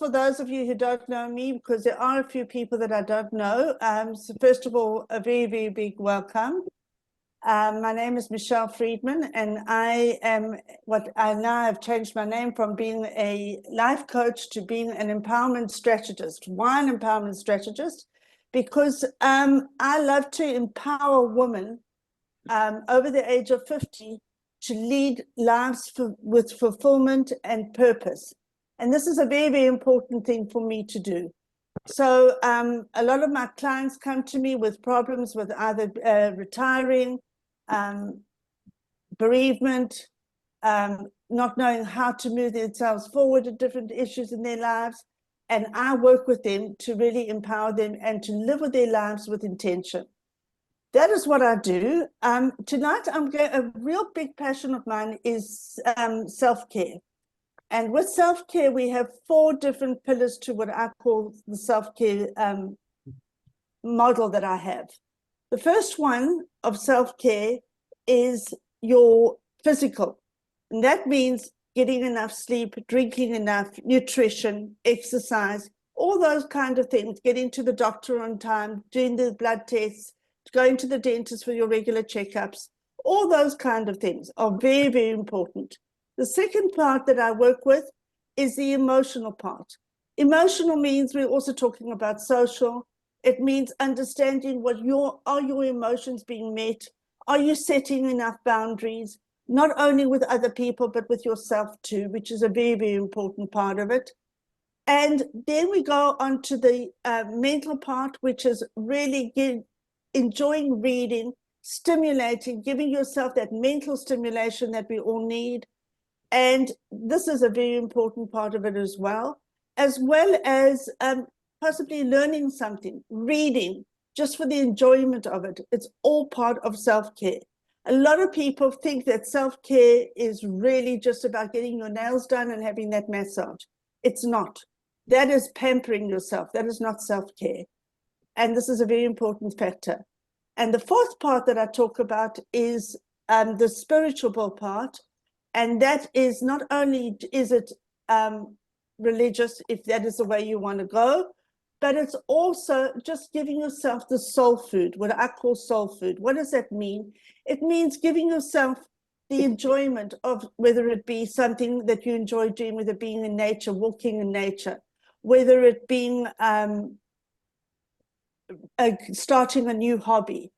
for those of you who don't know me, because there are a few people that I don't know. So first of all, a very, very big welcome. My name is Tamar Freudmann, and I am what I now have changed my name from being a life coach to being an empowerment strategist. Why an empowerment strategist? Because I love to empower women over the age of 50 to lead lives with fulfillment and purpose. And this is a very, very important thing for me to do. So a lot of my clients come to me with problems with either retiring, bereavement, not knowing how to move themselves forward at different issues in their lives. And I work with them to really empower them and to live with their lives with intention. That is what I do. Tonight, a real big passion of mine is self-care. And with self-care, we have 4 different pillars to what I call the self-care model that I have. The first one of self-care is your physical. And that means getting enough sleep, drinking enough, nutrition, exercise, all those kind of things, getting to the doctor on time, doing the blood tests, going to the dentist for your regular checkups, all those kind of things are very, very important. The second part that I work with is the emotional part. Emotional means we're also talking about social. It means understanding are your emotions being met? Are you setting enough boundaries, not only with other people, but with yourself too, which is a very, very important part of it. And then we go on to the mental part, which is really enjoying reading, stimulating, giving yourself that mental stimulation that we all need. And this is a very important part of it as well as possibly learning something, reading, just for the enjoyment of it. It's all part of self-care. A lot of people think that self-care is really just about getting your nails done and having that massage. It's not. That is pampering yourself. That is not self-care. And this is a very important factor. And the fourth part that I talk about is the spiritual part. And that is not only is it religious, if that is the way you want to go, but it's also just giving yourself the soul food, what I call soul food. What does that mean? It means giving yourself the enjoyment of whether it be something that you enjoy doing, whether it being in nature, walking in nature, whether it being starting a new hobby,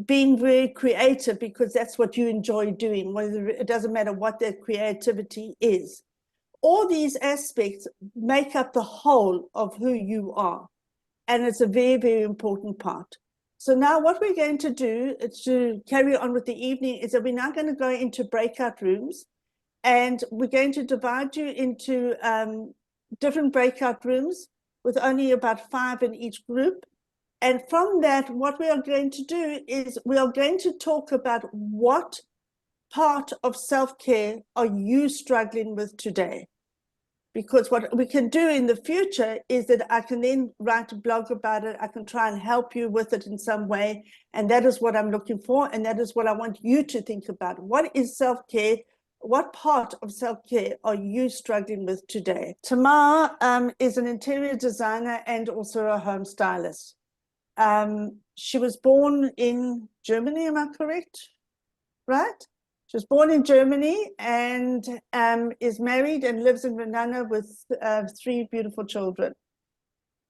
being very creative because that's what you enjoy doing, whether it doesn't matter what that creativity is. All these aspects make up the whole of who you are. And it's a very, very important part. So now what we're going to do to carry on with the evening is that we're now going to go into breakout rooms, and we're going to divide you into different breakout rooms with only about 5 in each group. And from that, what we are going to do is we are going to talk about what part of self-care are you struggling with today? Because what we can do in the future is that I can then write a blog about it. I can try and help you with it in some way. And that is what I'm looking for. And that is what I want you to think about. What is self-care? What part of self-care are you struggling with today? Tamar is an interior designer and also a home stylist. She was born in Germany, am I correct? Right? She was born in Germany and is married and lives in Renana with 3 beautiful children.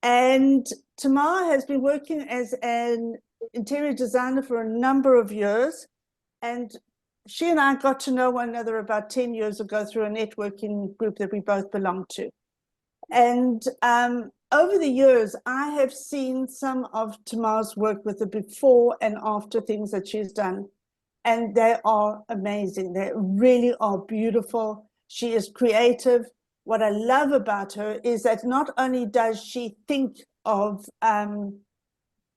And Tamar has been working as an interior designer for a number of years. And she and I got to know one another about 10 years ago through a networking group that we both belong to. And over the years, I have seen some of Tamar's work with the before and after things that she's done. And they are amazing. They really are beautiful. She is creative. What I love about her is that not only does she think of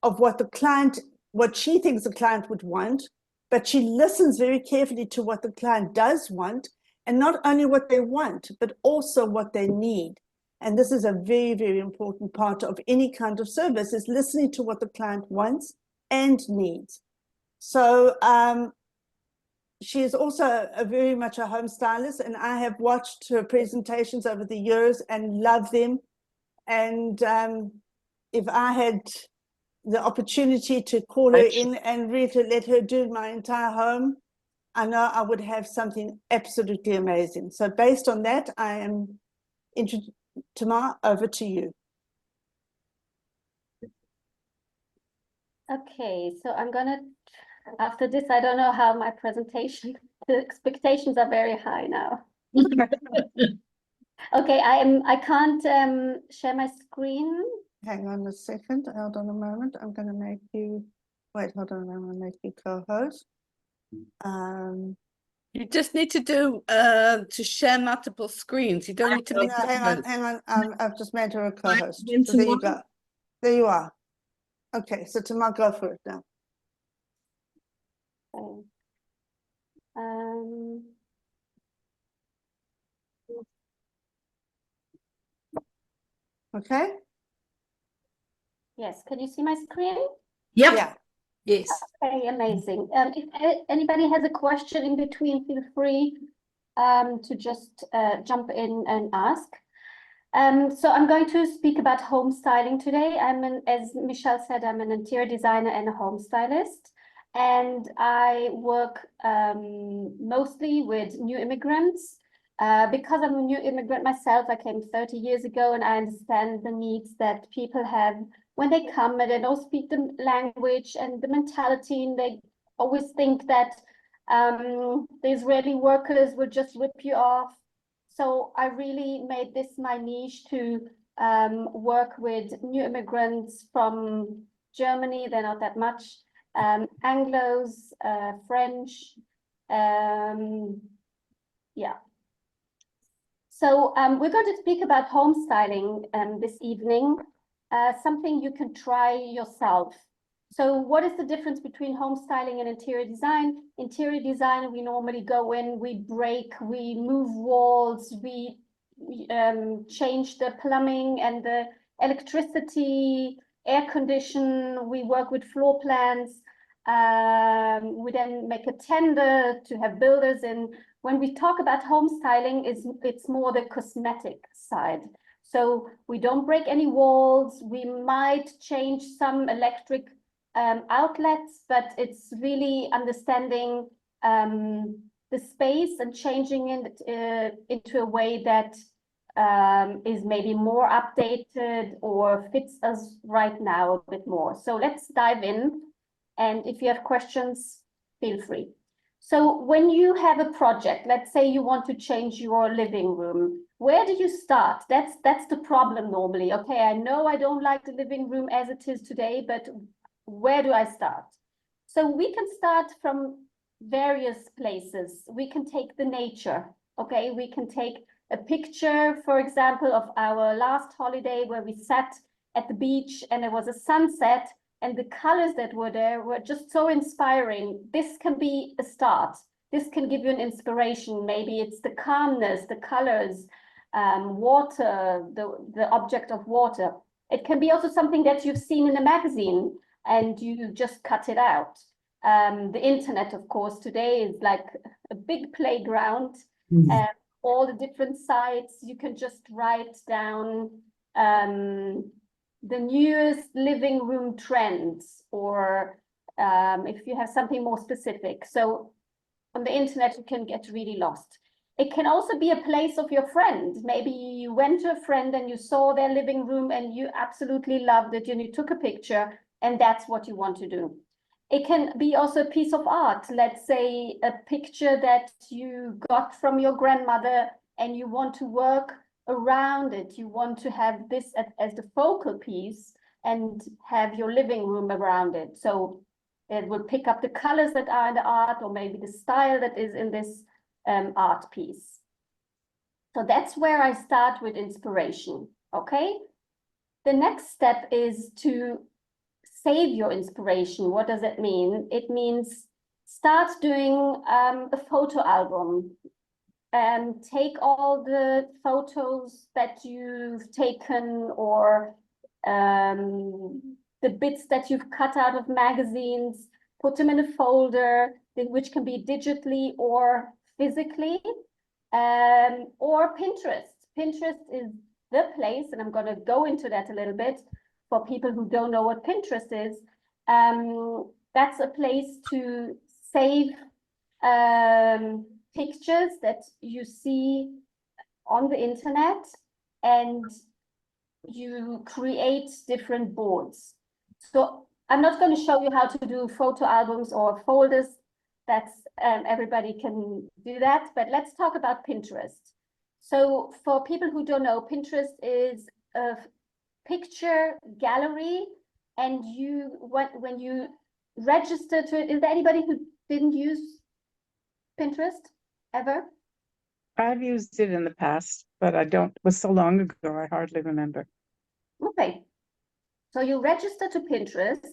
what she thinks the client would want, but she listens very carefully to what the client does want, and not only what they want, but also what they need. And this is a very, very important part of any kind of service, is listening to what the client wants and needs. So she is also very much a home stylist, and I have watched her presentations over the years and love them. And if I had the opportunity to call her in and let her do my entire home, I know I would have something absolutely amazing. So based on that, I am Tamar, over to you. Okay, so I'm gonna, after this, I don't know how my presentation, the expectations are very high now. Okay, I can't share my screen. Hang on a second, hold on a moment. I'm gonna make you, wait, hold on, I'm gonna make you co-host. You just need to do to share multiple screens. You don't need to make. No, hang on. I've just made her a co-host. Right, So there you go. There you are. Okay, so Tamar, go for it now. Okay. Okay. Yes, can you see my screen? Yep. Yeah. Yes. Okay, amazing. If anybody has a question in between, feel free to just jump in and ask. So I'm going to speak about home styling today. As Michelle said, I'm an interior designer and a home stylist. And I work mostly with new immigrants. Because I'm a new immigrant myself, I came 30 years ago, and I understand the needs that people have when they come and they don't speak the language and the mentality, and they always think that the Israeli workers will just rip you off. So I really made this my niche to work with new immigrants from Germany. They're not that much. Anglos, French, yeah. So we're going to speak about home styling this evening, something you can try yourself. So what is the difference between home styling and interior design? Interior design, we normally go in, we break, we move walls, we change the plumbing and the electricity, air condition, we work with floor plans. We then make a tender to have builders in. When we talk about home styling, it's more the cosmetic side. So we don't break any walls. We might change some electric outlets, but it's really understanding the space and changing it into a way that is maybe more updated or fits us right now a bit more. So let's dive in. And if you have questions, feel free. So when you have a project, let's say you want to change your living room, where do you start? That's the problem normally. Okay, I know I don't like the living room as it is today, but where do I start? So we can start from various places. We can take the nature, okay? We can take a picture, for example, of our last holiday where we sat at the beach and there was a sunset, and the colors that were there were just so inspiring. This can be a start. This can give you an inspiration. Maybe it's the calmness, the colors, water, the object of water. It can be also something that you've seen in a magazine and you just cut it out. The internet, of course, today is like a big playground. All the different sites, you can just write down the newest living room trends, or if you have something more specific. So on the internet, you can get really lost. It can also be a place of your friend. Maybe you went to a friend and you saw their living room and you absolutely loved it and you took a picture, and that's what you want to do. It can be also a piece of art. Let's say a picture that you got from your grandmother and you want to work around it. You want to have this as the focal piece and have your living room around it. So it will pick up the colors that are in the art, or maybe the style that is in this art piece. So that's where I start with inspiration, okay? The next step is to save your inspiration. What does it mean? It means start doing a photo album. Take all the photos that you've taken, or the bits that you've cut out of magazines, put them in a folder, which can be digitally or physically, or Pinterest. Pinterest is the place, and I'm going to go into that a little bit for people who don't know what Pinterest is. That's a place to save pictures that you see on the internet, and you create different boards. So I'm not going to show you how to do photo albums or folders. That's everybody can do that, but let's talk about Pinterest. So for people who don't know, Pinterest is a picture gallery, and when you register to it, is there anybody who didn't use Pinterest ever? I've used it in the past, but I don't, it was so long ago, I hardly remember. Okay, so you register to Pinterest,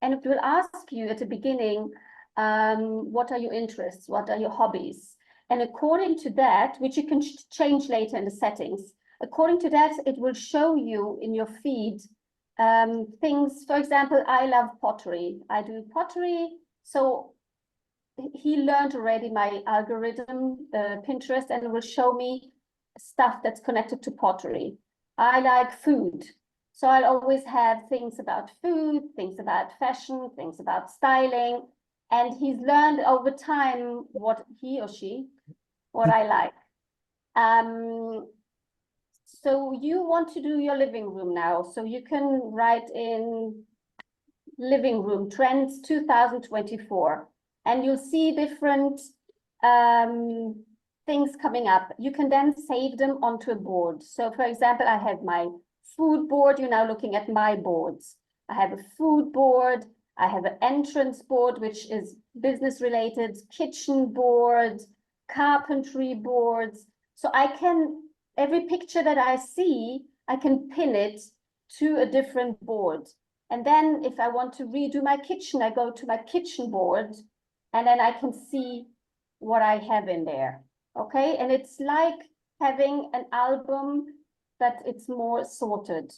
and it will ask you at the beginning, what are your interests, what are your hobbies? And according to that, which you can change later in the settings, according to that, it will show you in your feed things. For example, I love pottery. I do pottery. So he learned already my algorithm, Pinterest, and it will show me stuff that's connected to pottery. I like food. So I'll always have things about food, things about fashion, things about styling. And he's learned over time what he or she, what I like. So you want to do your living room now. So you can write in living room trends 2024, and you'll see different things coming up. You can then save them onto a board. So for example, I have my food board. You're now looking at my boards. I have a food board. I have an entrance board, which is business related, kitchen board, carpentry boards. So I can, every picture that I see, I can pin it to a different board. And then if I want to redo my kitchen, I go to my kitchen board, and then I can see what I have in there. Okay, and it's like having an album, but it's more sorted.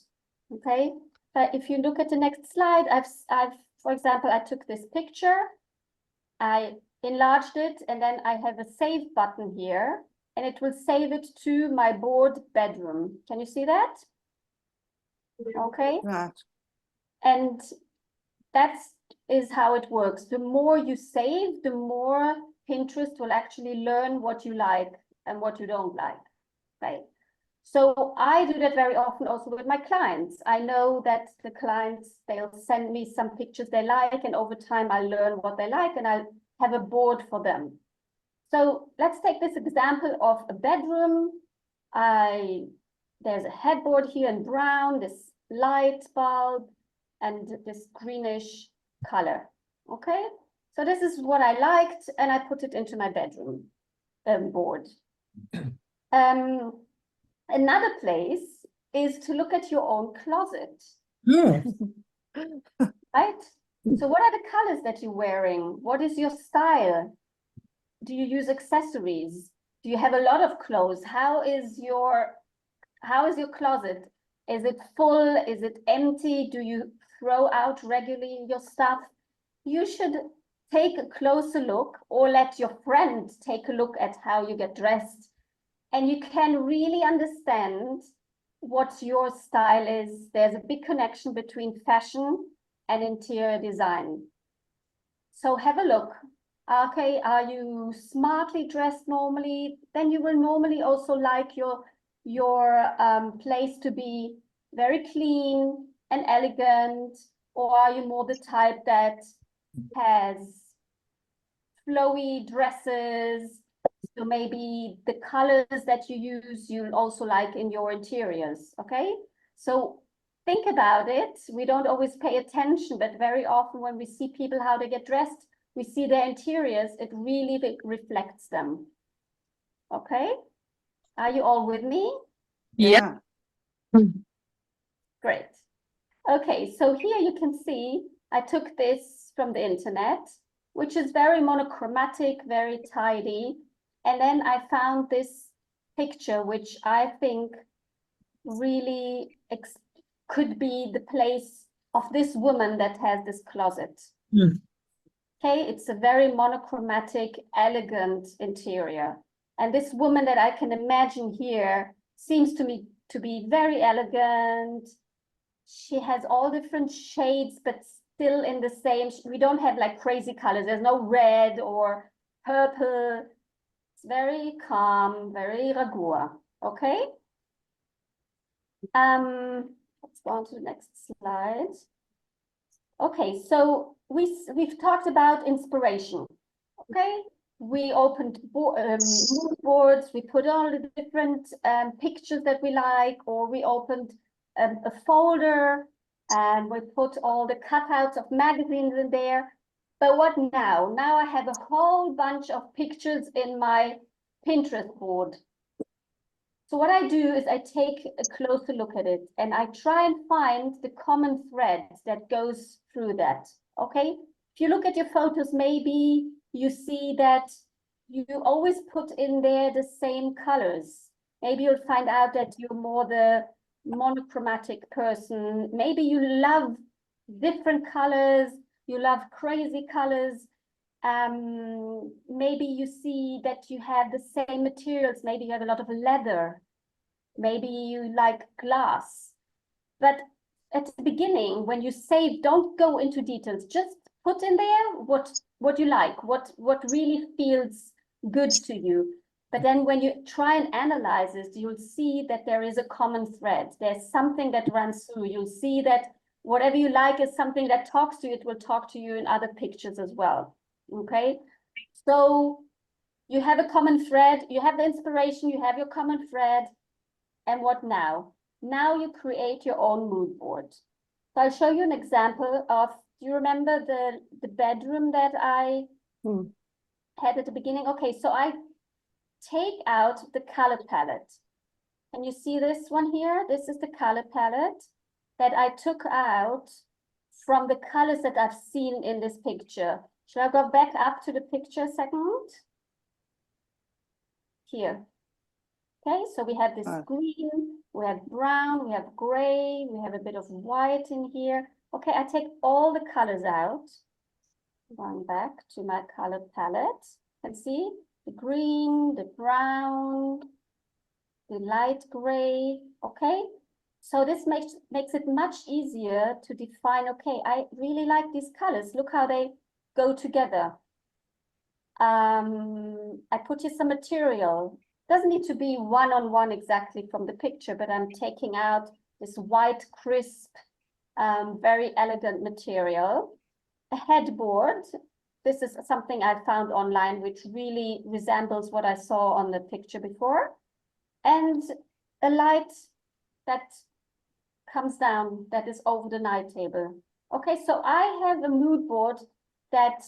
Okay, but if you look at the next slide, I've for example, I took this picture, I enlarged it, and then I have a save button here, and it will save it to my board bedroom. Can you see that? Okay. Right. And that is how it works. The more you save, the more Pinterest will actually learn what you like and what you don't like, right? So I do that very often also with my clients. I know that the clients, they'll send me some pictures they like, and over time I learn what they like, and I'll have a board for them. So let's take this example of a bedroom. There's a headboard here in brown, this light bulb, and this greenish color. Okay, so this is what I liked, and I put it into my bedroom board. Another place is to look at your own closet. Right? So what are the colors that you're wearing? What is your style? Do you use accessories? Do you have a lot of clothes? How is your closet? Is it full? Is it empty? Do you throw out regularly your stuff? You should take a closer look, or let your friend take a look at how you get dressed, and you can really understand what your style is. There's a big connection between fashion and interior design. So have a look. Okay, are you smartly dressed normally? Then you will normally also like your place to be very clean and elegant, or are you more the type that has flowy dresses? So maybe the colors that you use, you'll also like in your interiors, okay? So think about it. We don't always pay attention, but very often when we see people, how they get dressed, we see their interiors, it really reflects them. Okay? Are you all with me? Yeah. Great. Okay, so here you can see, I took this from the internet, which is very monochromatic, very tidy. And then I found this picture, which I think really could be the place of this woman that has this closet. Okay, it's a very monochromatic, elegant interior. And this woman that I can imagine here seems to me to be very elegant. She has all different shades, but still in the same, we don't have like crazy colors. There's no red or purple. It's very calm, very ragout, okay? Let's go on to the next slide. Okay, so we've talked about inspiration, okay? We opened mood boards, we put all the different pictures that we like, or we opened a folder and we put all the cutouts of magazines in there. But what now? Now I have a whole bunch of pictures in my Pinterest board. So what I do is I take a closer look at it and I try and find the common thread that goes through that, okay? If you look at your photos, maybe you see that you always put in there the same colors. Maybe you'll find out that you're more the monochromatic person. Maybe you love different colors, you love crazy colors. Maybe you see that you have the same materials. Maybe you have a lot of leather. Maybe you like glass. But at the beginning, when you save, don't go into details. Just put in there what you like, what really feels good to you. But then when you try and analyze this, you'll see that there is a common thread. There's something that runs through. You'll see that whatever you like is something that talks to you. It will talk to you in other pictures as well. Okay, so you have a common thread, you have the inspiration, you have your common thread, and what now? Now you create your own mood board. So I'll show you an example of, do you remember the bedroom that I had at the beginning? Okay, so I take out the color palette. Can you see this one here? This is the color palette that I took out from the colors that I've seen in this picture. Should I go back up to the picture a second? Here. Okay, so we have this green, we have brown, we have gray, we have a bit of white in here. Okay, I take all the colors out. Going back to my color palette. You can see the green, the brown, the light gray. Okay, so this makes it much easier to define, okay, I really like these colors. Look how they go together. I put here some material. Doesn't need to be one-on-one exactly from the picture, but I'm taking out this white, crisp, very elegant material. A headboard. This is something I found online, which really resembles what I saw on the picture before. And a light that comes down, that is over the night table. Okay, so I have a mood board that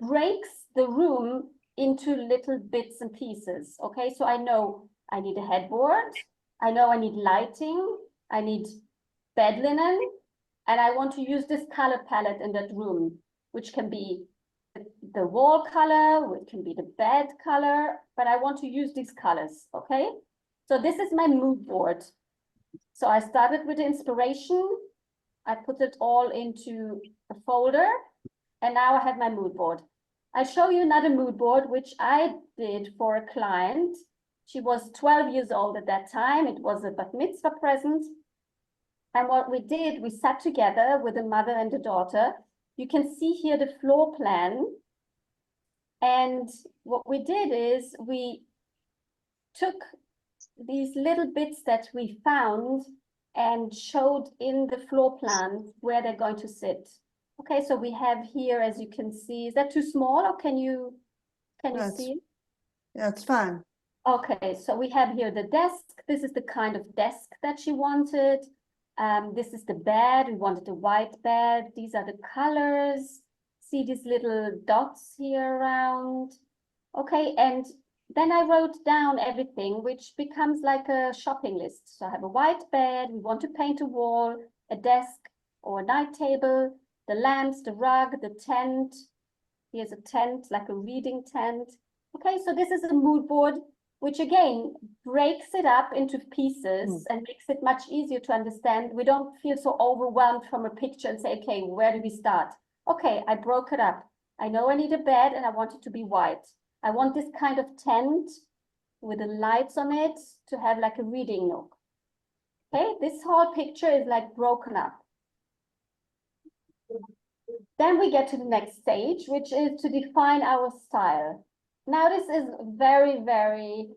breaks the room into little bits and pieces. Okay, so I know I need a headboard, I know I need lighting, I need bed linen, and I want to use this color palette in that room, which can be the wall color, it can be the bed color, but I want to use these colors, okay? So this is my mood board. So I started with the inspiration, I put it all into a folder, and now I have my mood board. I'll show you another mood board, which I did for a client. She was 12 years old at that time. It was a bat mitzvah present. And what we did, we sat together with the mother and the daughter. You can see here the floor plan. And what we did is we took these little bits that we found and showed in the floor plan where they're going to sit. Okay, so we have here, as you can see, is that too small or can you see it? Yeah, it's fine. Okay, so we have here the desk. This is the kind of desk that she wanted. This is the bed. We wanted a white bed. These are the colors. See these little dots here around. Okay, and then I wrote down everything, which becomes like a shopping list. So I have a white bed. We want to paint a wall, a desk or a night table, the lamps, the rug, the tent. Here's a tent, like a reading tent. Okay, so this is a mood board, which again breaks it up into pieces and makes it much easier to understand. We don't feel so overwhelmed from a picture and say, okay, where do we start? Okay, I broke it up. I know I need a bed and I want it to be white. I want this kind of tent with the lights on it to have like a reading nook. Okay, this whole picture is like broken up. Then we get to the next stage, which is to define our style. Now this is very, very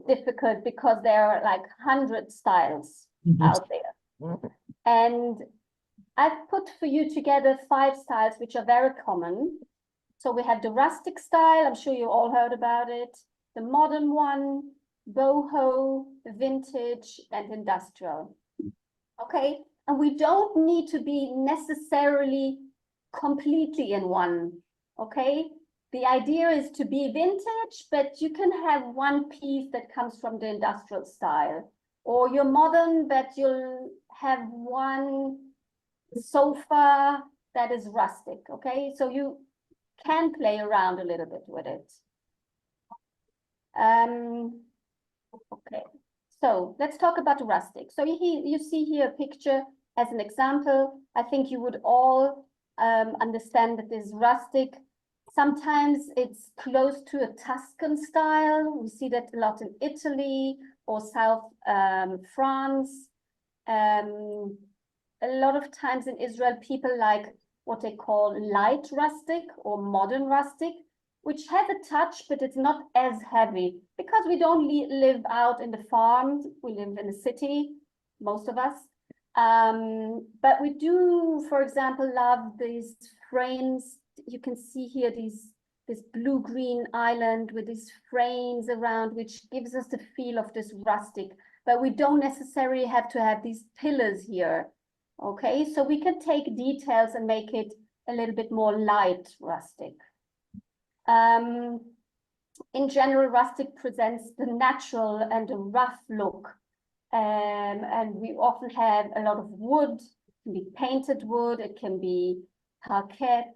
difficult because there are like 100 styles out there. And I've put for you together 5 styles which are very common. So we have the rustic style, I'm sure you all heard about it, the modern one, boho, vintage, and industrial. Okay, and we don't need to be necessarily completely in one. Okay, the idea is to be vintage, but you can have one piece that comes from the industrial style, or you're modern, but you'll have one sofa that is rustic. Okay, so you can play around a little bit with it. Okay, so let's talk about the rustic. So you see here a picture as an example. I think you would all understand that this rustic, sometimes it's close to a Tuscan style. We see that a lot in Italy or South France. A lot of times in Israel, people like what they call light rustic or modern rustic, which has a touch, but it's not as heavy because we don't live out in the farms. We live in the city, most of us. But we do, for example, love these frames. You can see here this blue-green island with these frames around, which gives us the feel of this rustic. But we don't necessarily have to have these pillars here. Okay, so we can take details and make it a little bit more light rustic. In general, rustic presents the natural and the rough look. And we often have a lot of wood. It can be painted wood, it can be parquet.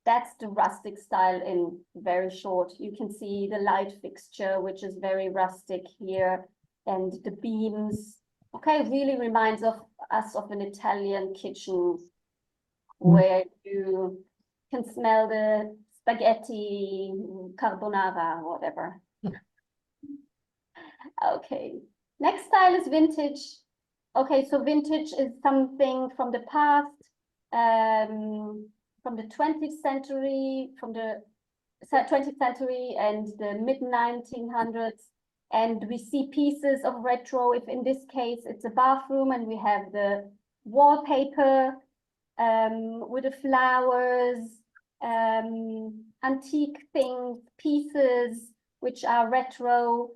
That's the rustic style in very short. You can see the light fixture, which is very rustic here, and the beams. Okay, really reminds us of an Italian kitchen where you can smell the spaghetti, carbonara, whatever. Okay, next style is vintage. Okay, so vintage is something from the past, from the 20th century, and the mid-1900s. And we see pieces of retro. If in this case, it's a bathroom and we have the wallpaper with the flowers, antique things, pieces which are retro,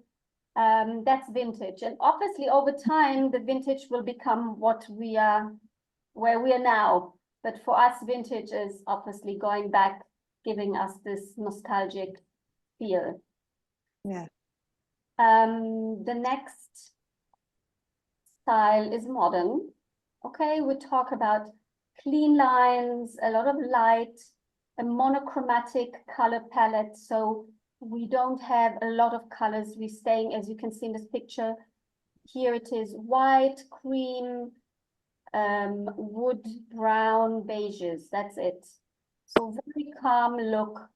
that's vintage. And obviously over time, the vintage will become what we are, where we are now. But for us, vintage is obviously going back, giving us this nostalgic feel. Yeah. The next style is modern. Okay, we talk about clean lines, a lot of light, a monochromatic color palette. So we don't have a lot of colors. We're staying, as you can see in this picture, here it is white, cream, wood, brown, beiges. That's it. So very calm look.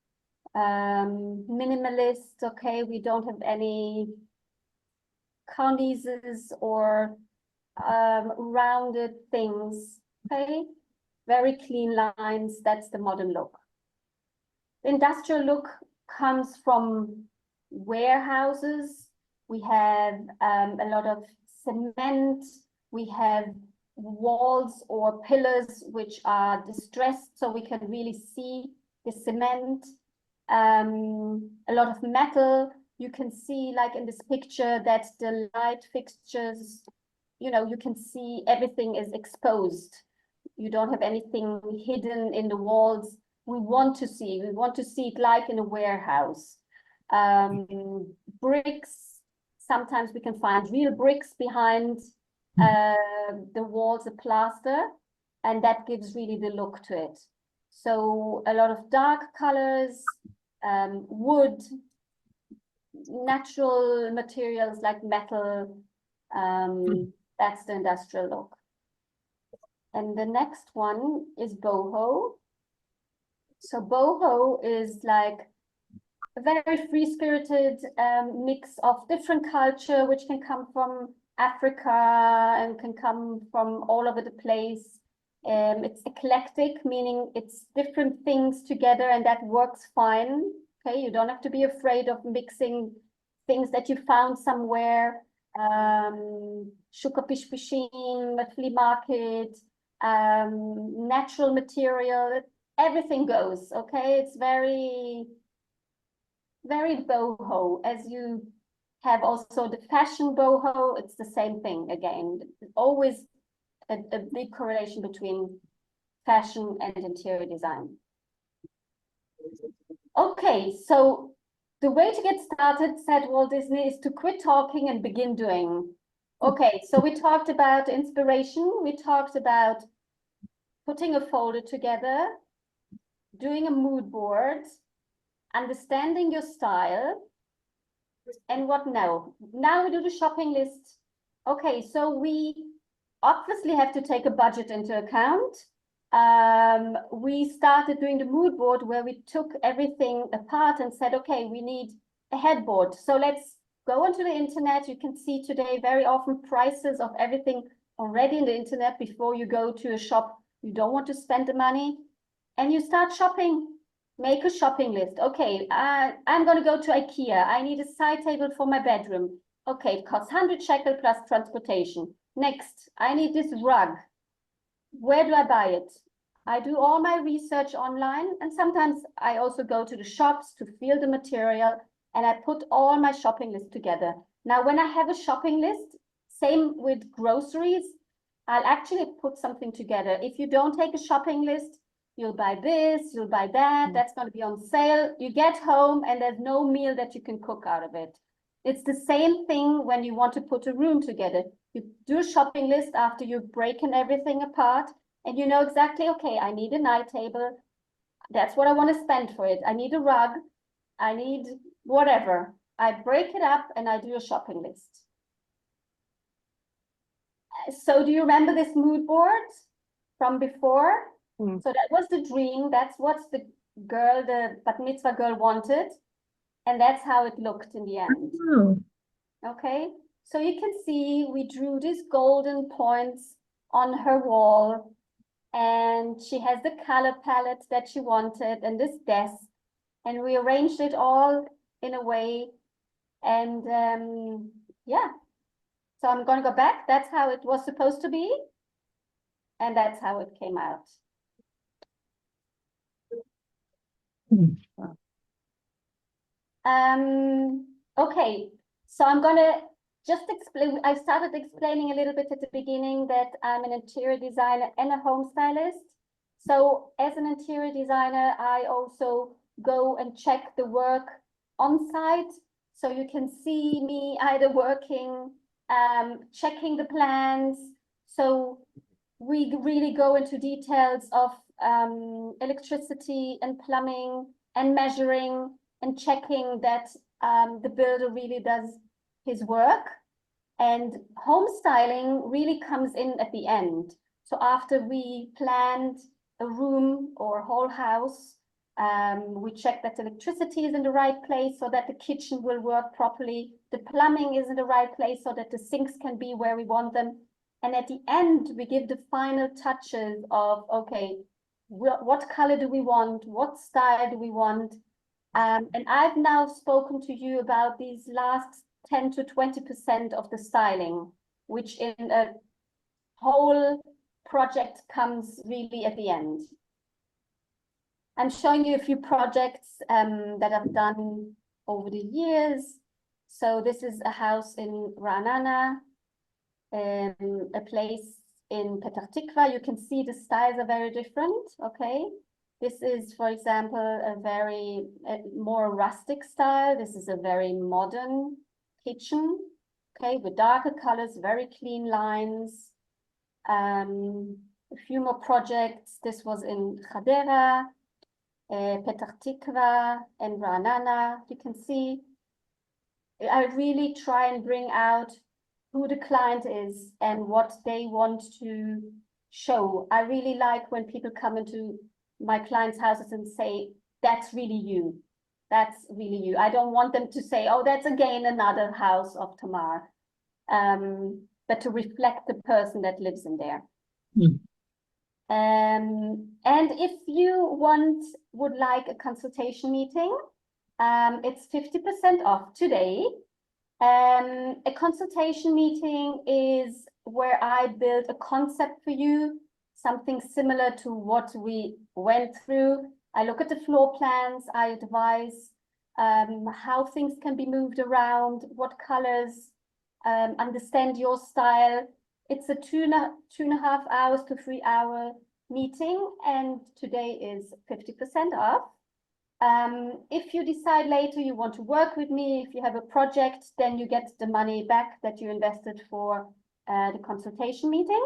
Minimalist, okay, we don't have any cornices or rounded things, okay, very clean lines. That's the modern look. The industrial look comes from warehouses. We have a lot of cement. We have walls or pillars which are distressed, so we can really see the cement. A lot of metal. You can see, like in this picture, that the light fixtures, you know, you can see everything is exposed. You don't have anything hidden in the walls. We want to see it like in a warehouse. Bricks, sometimes we can find real bricks behind the walls of plaster, and that gives really the look to it. So a lot of dark colors, wood, natural materials like metal, that's the industrial look. And the next one is boho. So boho is like a very free-spirited mix of different culture, which can come from Africa and can come from all over the place. It's eclectic, meaning it's different things together, and that works fine. Okay, you don't have to be afraid of mixing things that you found somewhere. Shuka pishpishin, flea market, natural material, everything goes. Okay, it's very boho. As you have also the fashion boho, it's the same thing again. Always a big correlation between fashion and interior design. Okay, so the way to get started, said Walt Disney, is to quit talking and begin doing. Okay, so we talked about inspiration, we talked about putting a folder together, doing a mood board, understanding your style, and what now? Now we do the shopping list. Okay, so we obviously have to take a budget into account. We started doing the mood board where we took everything apart and said, okay, we need a headboard. So let's go onto the internet. You can see today very often prices of everything already in the internet before you go to a shop. You don't want to spend the money and you start shopping. Make a shopping list. Okay, I'm going to go to IKEA. I need a side table for my bedroom. Okay, it costs 100 shekel plus transportation. Next, I need this rug. Where do I buy it? I do all my research online, and sometimes I also go to the shops to feel the material, and I put all my shopping list together. Now, when I have a shopping list, same with groceries, I'll actually put something together. If you don't take a shopping list, you'll buy this, you'll buy that, that's going to be on sale. You get home and there's no meal that you can cook out of it. It's the same thing when you want to put a room together. You do a shopping list after you've broken everything apart and you know exactly, okay, I need a night table. That's what I want to spend for it. I need a rug. I need whatever. I break it up and I do a shopping list. So do you remember this mood board from before? So that was the dream. That's what the girl, the bat mitzvah girl wanted. And that's how it looked in the end. Okay, so you can see we drew these golden points on her wall. And she has the color palette that she wanted and this desk. And we arranged it all in a way. And yeah, so I'm going to go back. That's how it was supposed to be. And that's how it came out. Okay, so I'm gonna just explain. I started explaining a little bit at the beginning that I'm an interior designer and a home stylist. So as an interior designer, I also go and check the work on site. So you can see me either working, checking the plans. So we really go into details of electricity and plumbing and measuring and checking that the builder really does his work. And home styling really comes in at the end. So after we planned a room or a whole house, we check that the electricity is in the right place so that the kitchen will work properly. The plumbing is in the right place so that the sinks can be where we want them. And at the end, we give the final touches of, okay, what color do we want? What style do we want? And I've now spoken to you about these last 10 to 20% of the styling, which in a whole project comes really at the end. I'm showing you a few projects that I've done over the years. So this is a house in Ra'anana, a place in Petah Tikva. You can see the styles are very different, okay? This is, for example, a very more rustic style. This is a very modern kitchen, okay, with darker colors, very clean lines. A few more projects. This was in Hadera, Petah Tikva, and Ra'anana. You can see I really try and bring out who the client is and what they want to show. I really like when people come into my clients' houses and say, that's really you. That's really you. I don't want them to say, oh, that's again another house of Tamar, but to reflect the person that lives in there. Mm. And if you would like a consultation meeting, it's 50% off today. A consultation meeting is where I build a concept for you, something similar to what we went through. I look at the floor plans, I advise how things can be moved around, what colors, understand your style. It's a two and a half hours to 3 hour meeting, and today is 50% off. If you decide later you want to work with me, if you have a project, then you get the money back that you invested for the consultation meeting.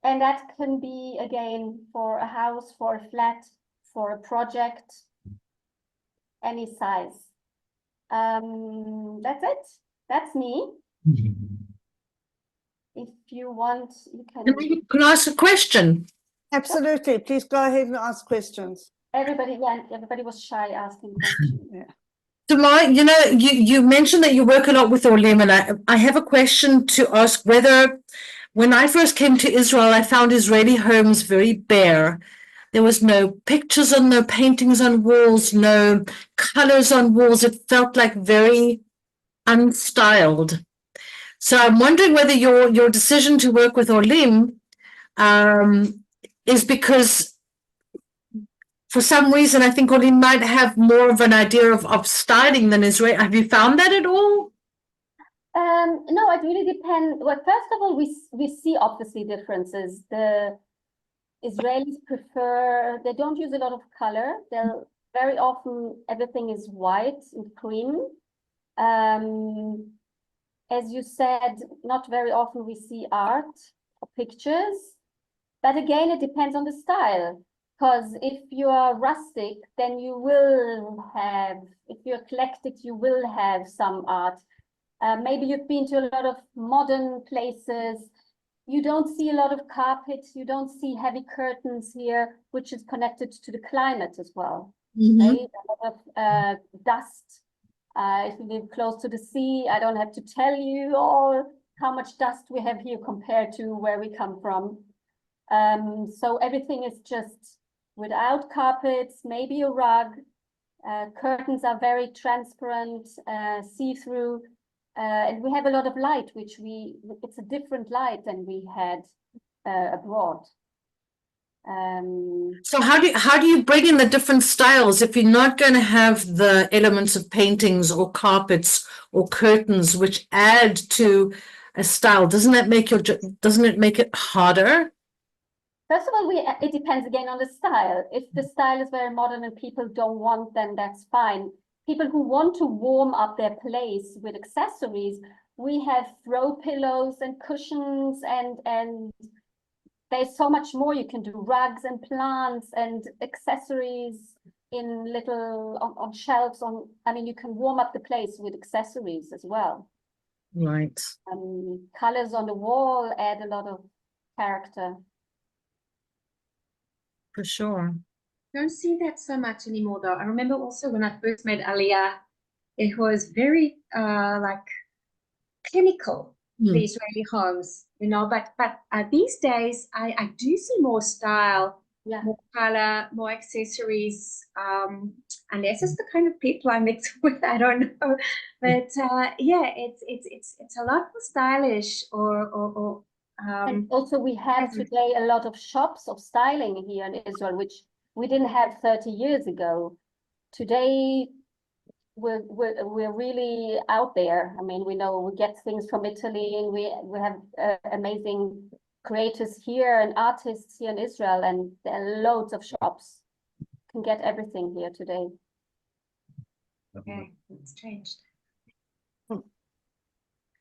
And that can be, again, for a house, for a flat, for a project, any size. That's it. That's me. If you want, you can. Can I ask a question? Absolutely. Please go ahead and ask questions. Everybody was shy asking questions. Yeah. Tamar, you know, you mentioned that you work a lot with Olim, and I have a question to ask whether, when I first came to Israel, I found Israeli homes very bare. There was no pictures on, no paintings on walls, no colors on walls. It felt like very unstyled. So I'm wondering whether your decision to work with Olim is because, for some reason, I think Olim might have more of an idea of styling than Israel. Have you found that at all? No, it really depends. Well, first of all, we see obviously differences. The Israelis prefer, they don't use a lot of color. They'll very often, everything is white and cream. As you said, not very often we see art or pictures. But again, it depends on the style. Because if you are rustic, then you will have, if you're eclectic, you will have some art. Maybe you've been to a lot of modern places. You don't see a lot of carpet. You don't see heavy curtains here, which is connected to the climate as well. Right? A lot of dust. If you live close to the sea, I don't have to tell you all how much dust we have here compared to where we come from. So everything is just without carpets, maybe a rug. Curtains are very transparent, see-through, and we have a lot of light, which it's a different light than we had abroad. So how do you bring in the different styles if you're not going to have the elements of paintings or carpets or curtains which add to a style? Doesn't it make it harder? First of all, it depends again on the style. If the style is very modern and people don't want, then that's fine. People who want to warm up their place with accessories, we have throw pillows and cushions, and there's so much more you can do. Rugs and plants and accessories in little on shelves. I mean, you can warm up the place with accessories as well. Right. Colors on the wall add a lot of character. For sure. Don't see that so much anymore, though. I remember also when I first made Aliyah, it was very like clinical, the Israeli homes, you know. But these days, I do see more style, more color, more accessories. Unless it's the kind of people I mix with, I don't know. But yeah, it's a lot more stylish and also we have today a lot of shops of styling here in Israel, which we didn't have 30 years ago. Today, we're really out there. I mean, we get things from Italy, and we have amazing creators here and artists here in Israel, and there are loads of shops. You can get everything here today. Okay, it's changed.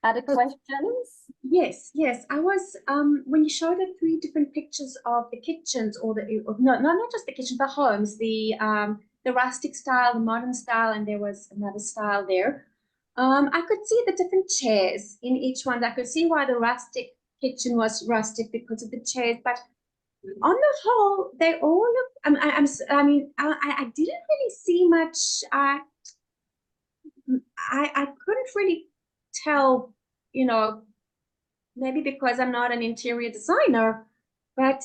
Other questions? Yes. I was when you showed the 3 different pictures of the kitchens, or not just the kitchen, the homes, the rustic style, the modern style, and there was another style there. I could see the different chairs in each one. I could see why the rustic kitchen was rustic because of the chairs, but On the whole, they all look. I mean, I didn't really see much. I couldn't really tell, you know, maybe because I'm not an interior designer, but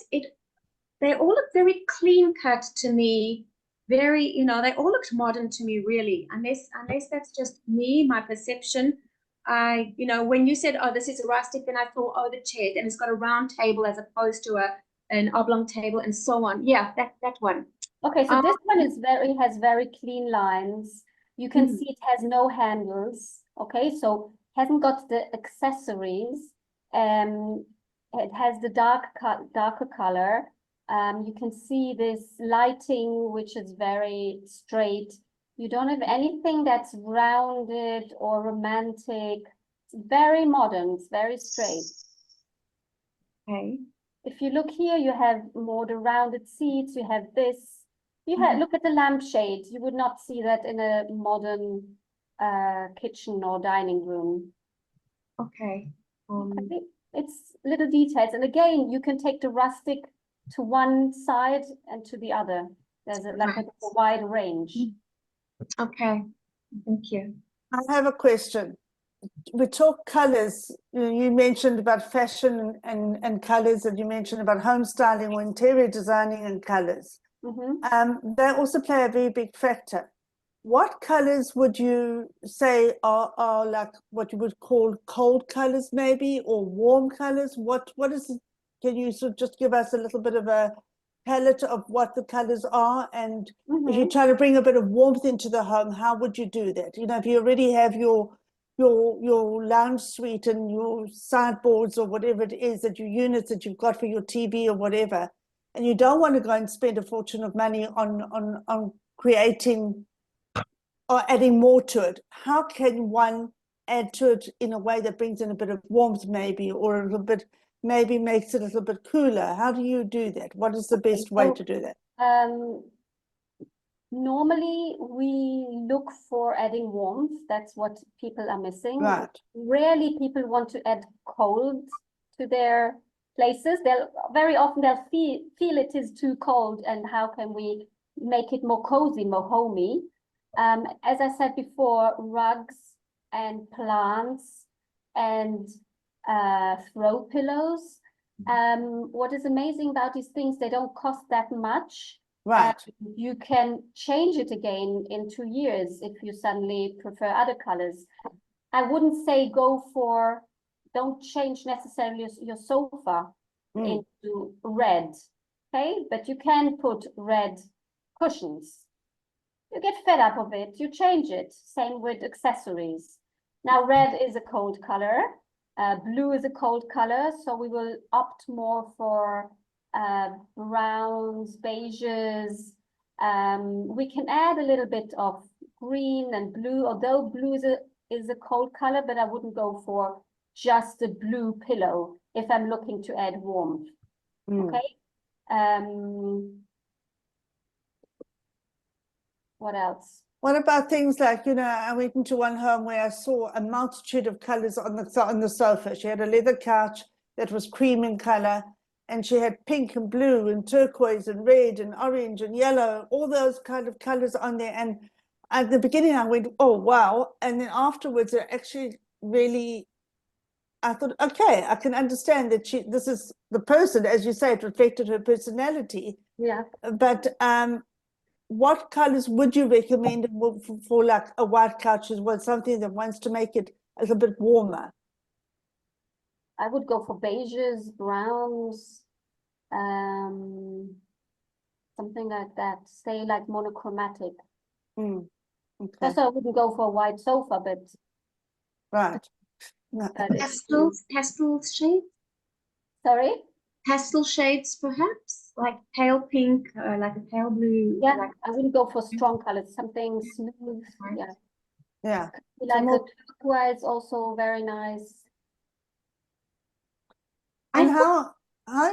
they all look very clean cut to me. Very, you know, they all looked modern to me, really, unless that's just me, my perception. You know, when you said, oh, this is rustic, then I thought, oh, the chair, and it's got a round table as opposed to an oblong table and so on. Yeah, that one. Okay, so this one has very clean lines. You can see it has no handles. Okay, so hasn't got the accessories. It has the darker color. You can see this lighting, which is very straight. You don't have anything that's rounded or romantic. It's very modern, it's very straight. Okay. If you look here, you have more the rounded seats, you have this. You have, look at the lampshade. You would not see that in a modern kitchen or dining room. Okay. Okay. It's little details. And again, you can take the rustic to one side and to the other. There's a wide range. Okay. Thank you. I have a question. We talk colors. You mentioned about fashion and colors, and you mentioned about home styling or interior designing and colors. They also play a very big factor. What colors would you say are like what you would call cold colors, maybe, or warm colors? What is it? Can you sort of just give us a little bit of a palette of what the colors are? And if you try to bring a bit of warmth into the home, how would you do that? You know, if you already have your lounge suite and your sideboards or whatever it is that your units that you've got for your TV or whatever, and you don't want to go and spend a fortune of money on creating or adding more to it, how can one add to it in a way that brings in a bit of warmth, maybe, or a little bit, maybe makes it a little bit cooler? How do you do that? What is the best way to do that? Normally, we look for adding warmth. That's what people are missing. Right. Rarely people want to add cold to their places. Very often they'll feel it is too cold, and how can we make it more cozy, more homey? As I said before, rugs and plants and throw pillows. What is amazing about these things, they don't cost that much. Right. You can change it again in 2 years if you suddenly prefer other colors. I wouldn't say don't change necessarily your sofa into red, okay? But you can put red cushions. You get fed up of it, you change it. Same with accessories. Now, red is a cold color. Blue is a cold color, so we will opt more for browns, beiges. We can add a little bit of green and blue, although blue is a cold color, but I wouldn't go for just a blue pillow if I'm looking to add warmth. Okay. What else? What about things like, you know, I went into one home where I saw a multitude of colors on the sofa. She had a leather couch that was cream in color, and she had pink and blue and turquoise and red and orange and yellow, all those kind of colors on there. And at the beginning I went, oh, wow. And then afterwards it actually really, I thought, okay, I can understand that this is the person, as you say, it reflected her personality. Yeah. But what colors would you recommend for like a white couch as well, something that wants to make it a little bit warmer? I would go for beiges, browns, something like that. Stay like monochromatic. Okay. Also, I wouldn't go for a white sofa, but right. No. Pastel shades? Sorry? Pastel shades, perhaps, like pale pink, like a pale blue. Yeah, like I wouldn't go for strong colors, something smooth. Yeah. Yeah. Like a turquoise, also very nice. And how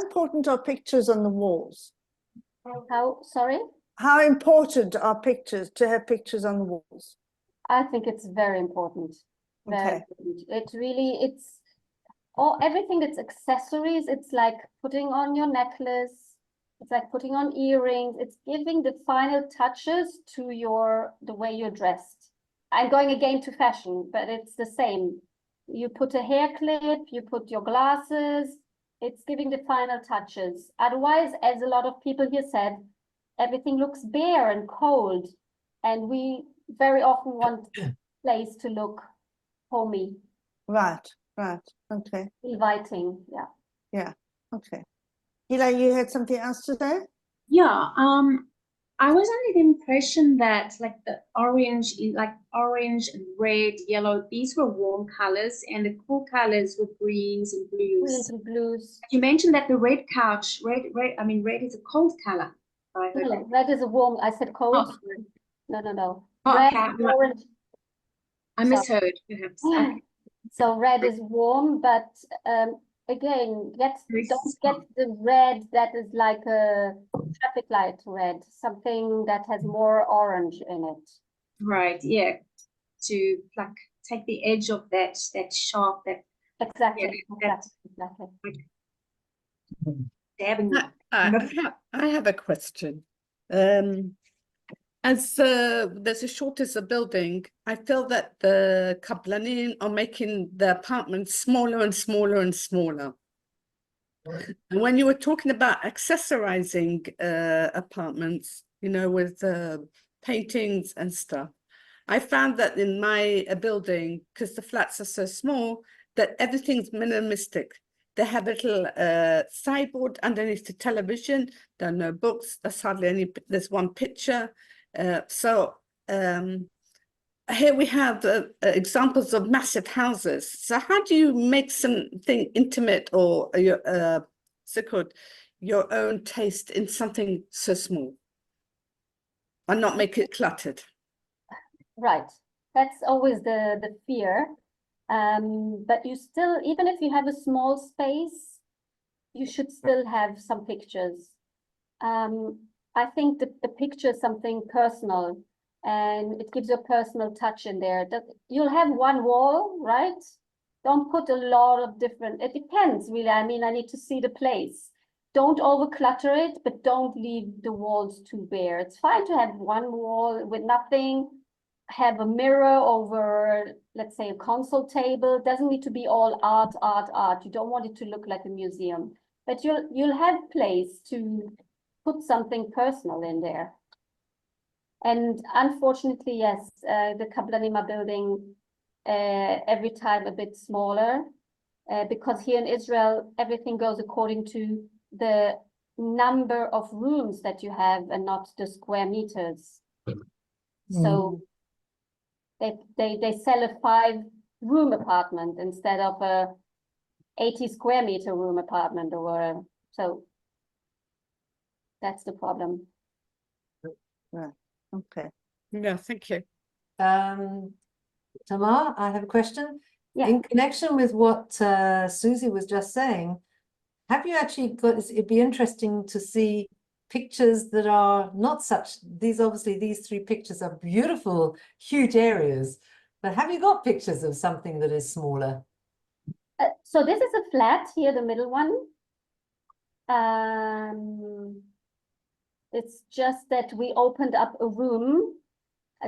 important are pictures on the walls? Sorry? How important are pictures, to have pictures on the walls? I think it's very important. Very important. It's everything that's accessories. It's like putting on your necklace, It's like putting on earrings. It's giving the final touches to the way you're dressed. I'm going again to fashion, but it's the same. You put a hair clip, you put your glasses, it's giving the final touches. Otherwise, as a lot of people here said, everything looks bare and cold. And we very often want a place to look homey. Right. Okay. Inviting, yeah. Okay. Hila, you had something else to say? Yeah, I was under the impression that like the orange and red, yellow, these were warm colors, and the cool colors were greens and blues. Greens and blues. You mentioned that the red couch, red is a cold color. I heard No, red is a warm. I said cold. Oh. No. Oh, Red, okay. orange. I misheard, perhaps. Okay. So red is warm, but again, Very don't get the red that is like a traffic light red, something that has more orange in it. Right, yeah. To like take the edge of that sharp, that Exactly, Yeah, exactly. dabbing. I have a question. As there's a shortage of building, I feel that the Kablanim are making the apartments smaller and smaller and smaller. And when you were talking about accessorizing apartments, you know, with paintings and stuff, I found that in my building, because the flats are so small, that everything's minimalistic. They have a little sideboard underneath the television. There are no books. There's hardly any. There's one picture. So here we have examples of massive houses. So how do you make something intimate or your own taste in something so small and not make it cluttered? Right. That's always the fear. But you still, even if you have a small space, you should still have some pictures. I think the picture is something personal, and it gives you a personal touch in there. You'll have one wall, right? Don't put a lot of different, it depends really. I mean, I need to see the place. Don't overclutter it, but don't leave the walls too bare. It's fine to have one wall with nothing, have a mirror over, let's say, a console table. It doesn't need to be all art. You don't want it to look like a museum, but you'll have place to put something personal in there. And unfortunately, yes, the Kablanima building every time a bit smaller, because here in Israel, everything goes according to the number of rooms that you have and not the square meters. So they sell a 5-room apartment instead of a 80 square meter room apartment or whatever. So that's the problem. Right. Okay. Yeah, thank you. Tamar, I have a question. Yeah. In connection with what Susie was just saying, have you actually got, it'd be interesting to see pictures that are not such, these 3 pictures are beautiful, huge areas, but have you got pictures of something that is smaller? So this is a flat here, the middle one. It's just that we opened up a room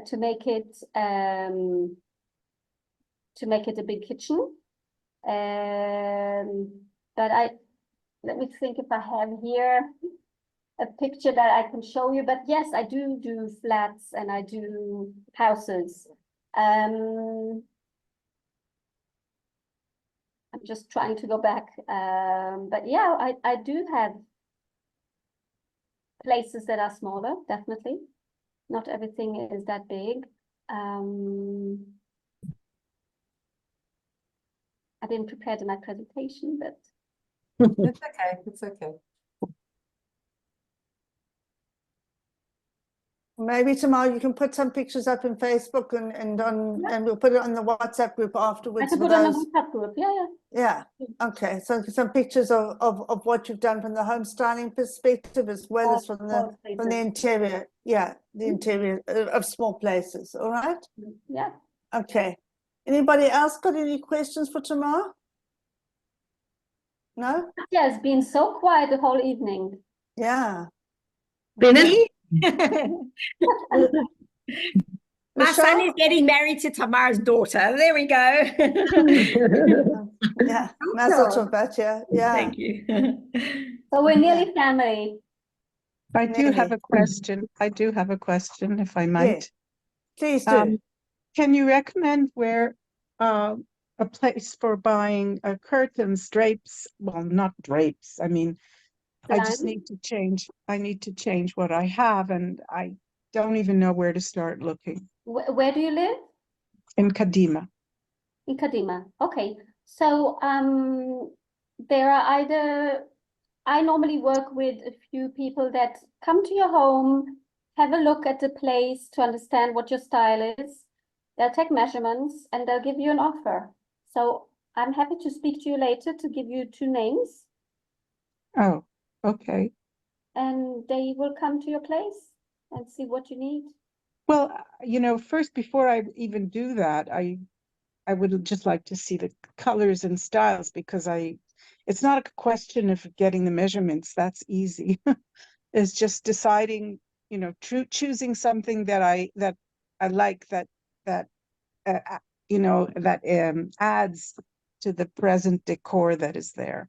to make it a big kitchen. But let me think if I have here a picture that I can show you. But yes, I do flats and I do houses. I'm just trying to go back. But yeah, I do have places that are smaller, definitely. Not everything is that big. I didn't prepare my presentation, but It's okay, it's okay. Maybe tomorrow you can put some pictures up in Facebook and we'll put it on the WhatsApp group I afterwards can for put on a those. WhatsApp group. Yeah. Yeah. Okay. So some pictures of what you've done from the home styling perspective as well as from the interior. Yeah, the interior of small places. All right. Yeah. Okay. Anybody else got any questions for tomorrow? No? Yeah, it's been so quiet the whole evening. Yeah. Benny? My son Michelle? is getting married to Tamar's daughter. There we go. Yeah, Mazel tov, Batya. Yeah. Thank you. So we're Yeah. nearly family. I do have Nearly. a question. I do have a question, if I Yeah, might. please do. Can you recommend where a place for buying curtains, drapes? Well, not drapes. I mean, I just Blinds. need to change. I need to change what I have, and I don't even know where to start looking. Where do you live? In Kadima. In Kadima. Okay. So there are either, I normally work with a few people that come to your home, have a look at the place to understand what your style is. They'll take measurements and they'll give you an offer. So I'm happy to speak to you later to give you 2 names, Oh, okay. and they will come to your place and see what you need. Well, you know, first, before I even do that, I would just like to see the colors and styles, because it's not a question of getting the measurements. That's easy. It's just deciding, you know, choosing something that I like, that you know, that adds to the present decor that is there.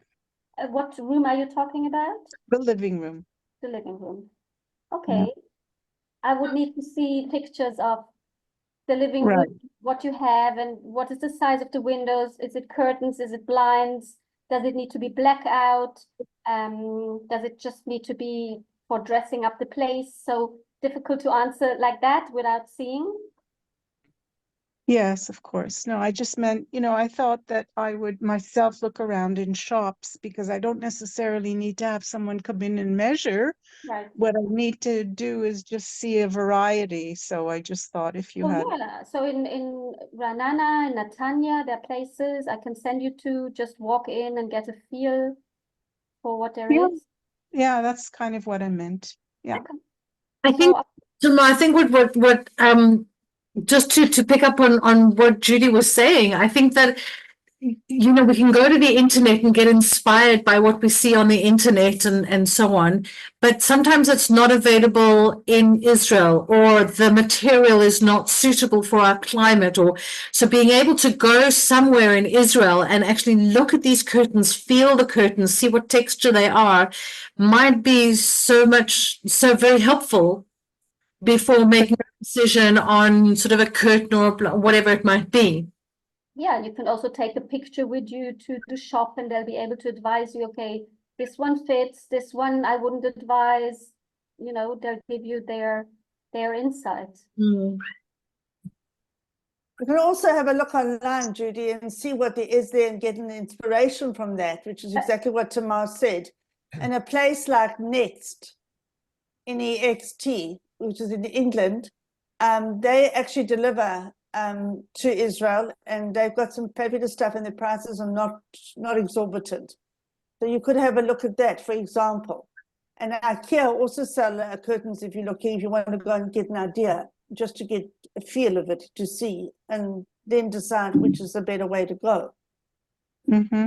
What room are you talking about? The living room. The living room. Okay. I would need to see pictures of the living Right. room, what you have, and what is the size of the windows? Is it curtains? Is it blinds? Does it need to be blackout? Does it just need to be for dressing up the place? So difficult to answer like that without seeing. Yes, of course. No, I just meant, you know, I thought that I would myself look around in shops, because I don't necessarily need to have someone come in and measure. Right. What I need to do is just see a variety. So I just thought if you Oh, had, yeah. So in Ranana and Natanya, there are places I can send you to. Just walk in and get a feel for what there Yeah. is. Yeah, that's kind of what I meant. Yeah. Okay. I think, I think what just to pick up on what Judy was saying, I think that, you know, we can go to the internet and get inspired by what we see on the internet and so on, but sometimes it's not available in Israel, or the material is not suitable for our climate, or so being able to go somewhere in Israel and actually look at these curtains, feel the curtains, see what texture they are, might be so very helpful before making a decision on sort of a curtain or whatever it might be. Yeah, you can also take a picture with you to the shop, and they'll be able to advise you, okay, this one fits, this one I wouldn't advise. You know, they'll give you their insights. Mm. You can also have a look online, Judy, and see what there is there and get an inspiration from that, which is exactly what Tamar said. And a place like Next, N-E-X-T, which is in England, they actually deliver to Israel, and they've got some fabulous stuff, and the prices are not exorbitant. So you could have a look at that, for example. And IKEA also sell curtains if you're looking, if you want to go and get an idea, just to get a feel of it, to see, and then decide which is the better way to go. Mm-hmm.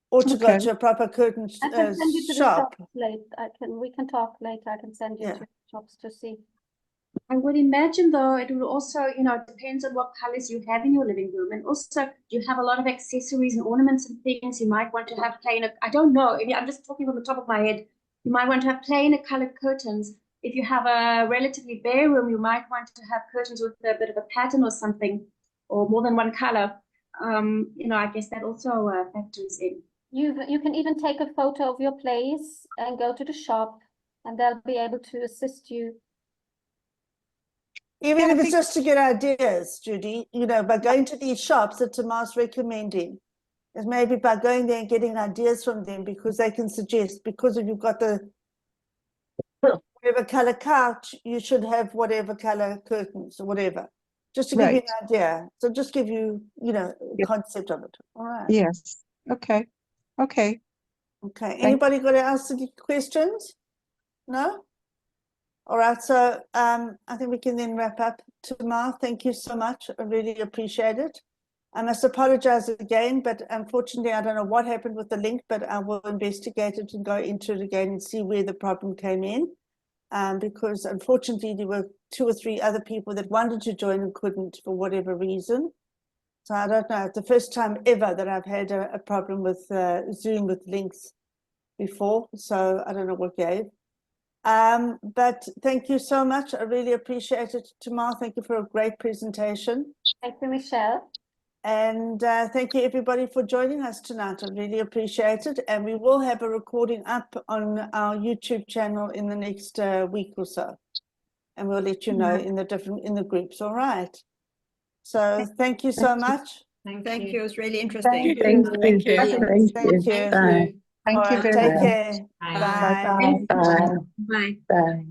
Or to go Okay. to a proper curtain I can send you to the shop. shop later. We can talk later. I can send you Yeah. to shops to see. I would imagine, though, it will also, you know, it depends on what colors you have in your living room. And also, you have a lot of accessories and ornaments and things you might want to have plain. I don't know. I'm just talking from the top of my head. You might want to have plain colored curtains. If you have a relatively bare room, you might want to have curtains with a bit of a pattern or something, or more than one color. You know, I guess that also factors in. You can even take a photo of your place and go to the shop, and they'll be able to assist you. Even Yeah, if it's just to get ideas, Judy, you know, by going to these shops that Tamar's recommending, is maybe by going there and getting ideas from them, because they can suggest, because if you've got the whatever color couch, you should have whatever color curtains or whatever, just to give you Right. an idea. So just give you, you know, a Yep. concept of it. All right. Yes. Okay. Okay. Okay. Anybody got to ask any questions? No? All right. So I think we can then wrap up. Tamar, thank you so much. I really appreciate it. I must apologize again, but unfortunately, I don't know what happened with the link, but I will investigate it and go into it again and see where the problem came in. Because unfortunately, there were 2 or 3 other people that wanted to join and couldn't for whatever reason. So I don't know. It's the first time ever that I've had a problem with Zoom with links before. So I don't know what gave. But thank you so much. I really appreciate it. Tamar, thank you for a great presentation. Thank you, Michelle. And thank you everybody for joining us tonight. I really appreciate it. And we will have a recording up on our YouTube channel in the next week or so. And we'll let you know in the groups. All right. So thank you so much. Thank you. It was really interesting. Thank you. Thank you. Bye. Thank you very Take much. care. Bye. Bye. Bye. Bye. Bye.